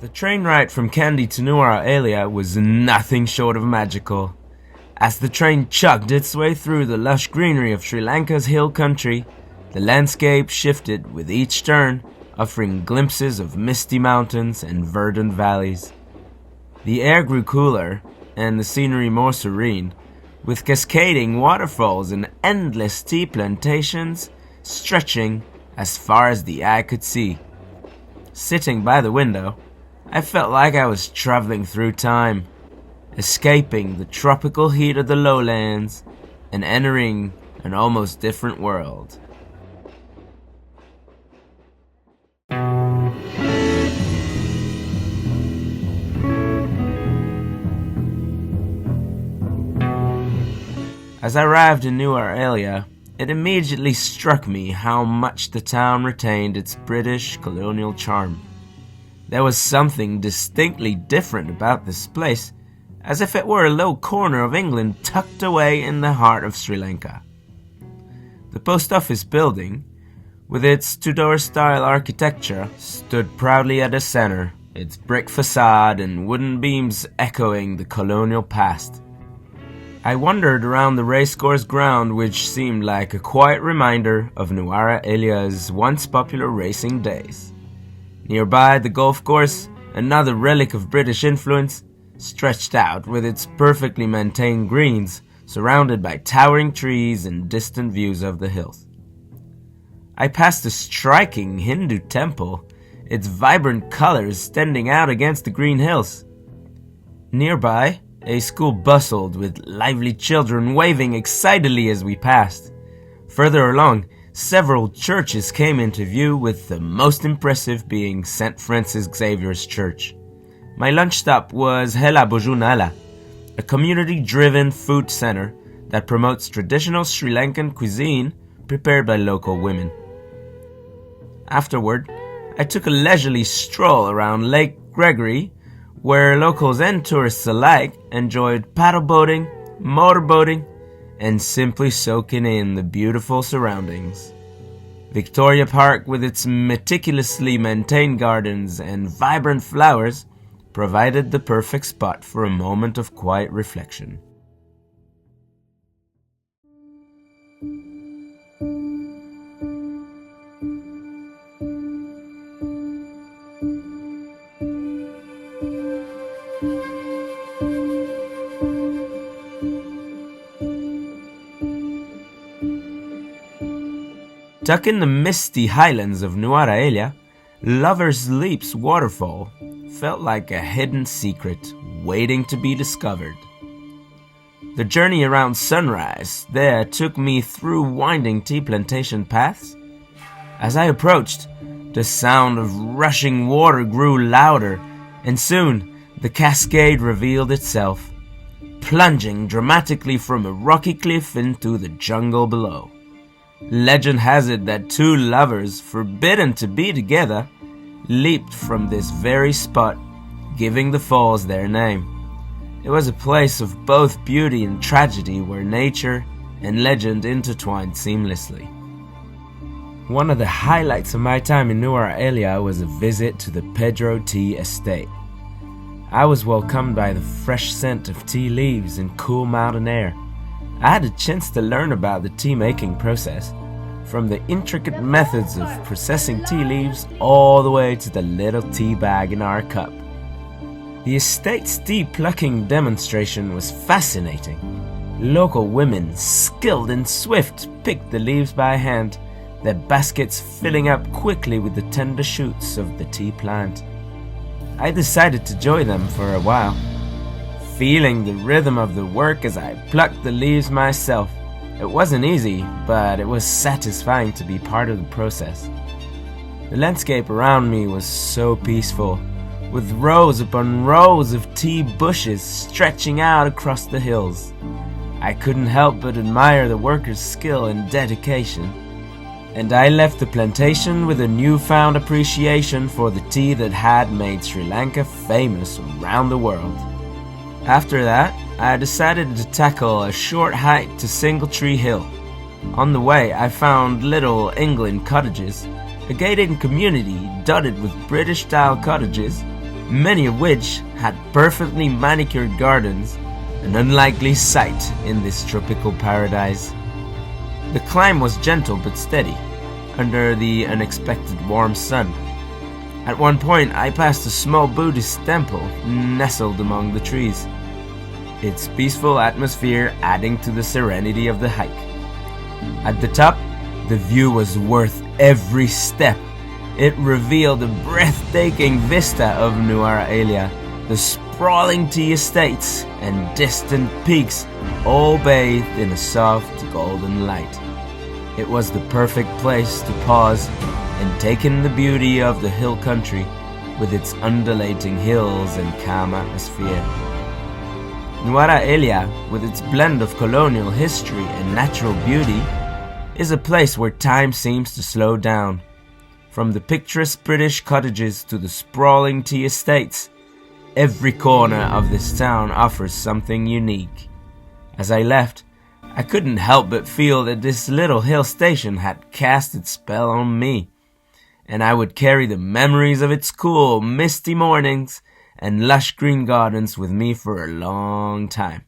The train ride from Kandy to Nuwara Eliya was nothing short of magical. As the train chugged its way through the lush greenery of Sri Lanka's hill country, the landscape shifted with each turn, offering glimpses of misty mountains and verdant valleys. The air grew cooler, and the scenery more serene, with cascading waterfalls and endless tea plantations stretching as far as the eye could see. Sitting by the window, I felt like I was traveling through time, escaping the tropical heat of the lowlands and entering an almost different world. As I arrived in Nuwara Eliya, it immediately struck me how much the town retained its British colonial charm. There was something distinctly different about this place, as if it were a little corner of England tucked away in the heart of Sri Lanka. The post office building, with its Tudor-style architecture, stood proudly at the center, its brick facade and wooden beams echoing the colonial past. I wandered around the racecourse ground, which seemed like a quiet reminder of Nuwara Eliya's once popular racing days. Nearby, the golf course, another relic of British influence, stretched out with its perfectly maintained greens, surrounded by towering trees and distant views of the hills. I passed a striking Hindu temple, its vibrant colors standing out against the green hills. Nearby, a school bustled with lively children waving excitedly as we passed. Further along, several churches came into view, with the most impressive being St. Francis Xavier's Church. My lunch stop was Hela Bojunala, a community-driven food center that promotes traditional Sri Lankan cuisine prepared by local women. Afterward, I took a leisurely stroll around Lake Gregory, where locals and tourists alike enjoyed paddle boating, motorboating, and simply soaking in the beautiful surroundings. Victoria Park, with its meticulously maintained gardens and vibrant flowers, provided the perfect spot for a moment of quiet reflection. Tucked in the misty highlands of Nuwara Eliya, Lover's Leap's waterfall felt like a hidden secret waiting to be discovered. The journey around sunrise there took me through winding tea plantation paths. As I approached, the sound of rushing water grew louder, and soon the cascade revealed itself, plunging dramatically from a rocky cliff into the jungle below. Legend has it that two lovers, forbidden to be together, leaped from this very spot, giving the falls their name. It was a place of both beauty and tragedy, where nature and legend intertwined seamlessly. One of the highlights of my time in Nuwara Eliya was a visit to the Pedro Tea Estate. I was welcomed by the fresh scent of tea leaves and cool mountain air. I had a chance to learn about the tea-making process, from the intricate methods of processing tea leaves all the way to the little tea bag in our cup. The estate's tea plucking demonstration was fascinating. Local women, skilled and swift, picked the leaves by hand, their baskets filling up quickly with the tender shoots of the tea plant. I decided to join them for a while, feeling the rhythm of the work as I plucked the leaves myself. It wasn't easy, but it was satisfying to be part of the process. The landscape around me was so peaceful, with rows upon rows of tea bushes stretching out across the hills. I couldn't help but admire the workers' skill and dedication, and I left the plantation with a newfound appreciation for the tea that had made Sri Lanka famous around the world. After that, I decided to tackle a short hike to Singletree Hill. On the way, I found Little England Cottages, a gated community dotted with British-style cottages many of which had perfectly manicured gardens, an unlikely sight in this tropical paradise. The climb was gentle but steady, under the unexpected warm sun. At one point, I passed a small Buddhist temple nestled among the trees, its peaceful atmosphere adding to the serenity of the hike. At the top, the view was worth every step. It revealed a breathtaking vista of Nuara Elia, the sprawling tea estates and distant peaks, all bathed in a soft golden light. It was the perfect place to pause and take in the beauty of the hill country with its undulating hills and calm atmosphere. Nuara Elia, with its blend of colonial history and natural beauty, is a place where time seems to slow down. From the picturesque British cottages to the sprawling tea estates, every corner of this town offers something unique. As I left, I couldn't help but feel that this little hill station had cast its spell on me, and I would carry the memories of its cool, misty mornings and lush green gardens with me for a long time.